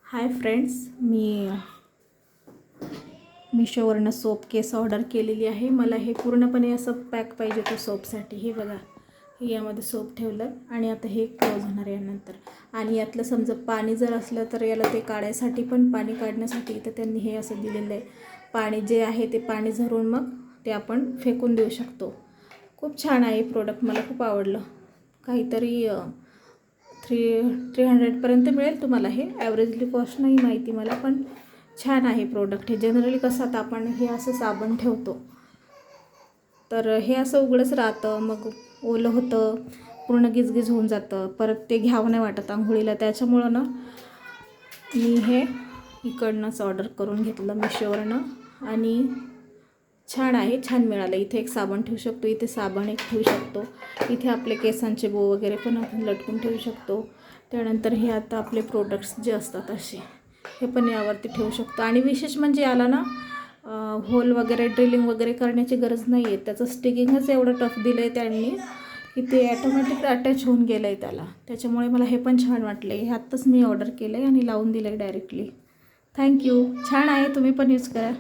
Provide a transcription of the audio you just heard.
Hi friends, मी मिशोवरनं soap केस order केलेली आहे. मला हे पूर्णपणे असं पॅक पाहिजे तो सोपसाठी. हे बघा, हे यामध्ये सोप ठेवलं आणि आता हे क्लोज होणार यानंतर. आणि यातलं समजा पाणी जर असलं तर याला ते काढायसाठी पण, पाणी काढण्यासाठी इथं त्यांनी हे असं दिलेलं आहे. पाणी जे आहे ते पाणी झरून मग ते आपण फेकून देऊ शकतो. खूप छान आहे प्रोडक्ट, मला खूप आवडलं. काहीतरी 300पर्यंत मिळेल तुम्हाला. हे ॲव्हरेजली कॉस्ट नाही माहिती मला, पण छान आहे प्रोडक्ट. हे जनरली कसं आता आपण हे असं साबण ठेवतो तर हे असं उघडंच राहतं, मग ओलं होतं, पूर्ण गिजगिज होऊन जातं, परत ते घ्यावं नाही वाटत आंघोळीला. त्याच्यामुळं ना मी हे इकडनंच ऑर्डर करून घेतलं मिशोवरनं. आणि छान आहे, छान मिळालं. इथे एक साबण ठेवू शकतो, इथे साबण एक ठेवू शकतो, इथे आपले केसांचे बो वगैरे पण आपण लटकून ठेवू शकतो. त्यानंतर हे आता आपले प्रोडक्ट्स जे असतात असे, हे पण यावरती ठेवू शकतो. आणि विशेष म्हणजे याला ना होल वगैरे ड्रिलिंग वगैरे करण्याची गरज नाही आहे. त्याचं स्टिकिंगच एवढं टफ दिलं आहे त्यांनी की ते ॲटोमॅटिक अटॅच होऊन गेलं आहे त्याला. त्याच्यामुळे मला हे पण छान वाटलं आहे. हे आत्ताच मी ऑर्डर केलं आहे आणि लावून दिलं आहे डायरेक्टली. थँक्यू. छान आहे, तुम्ही पण यूज करा.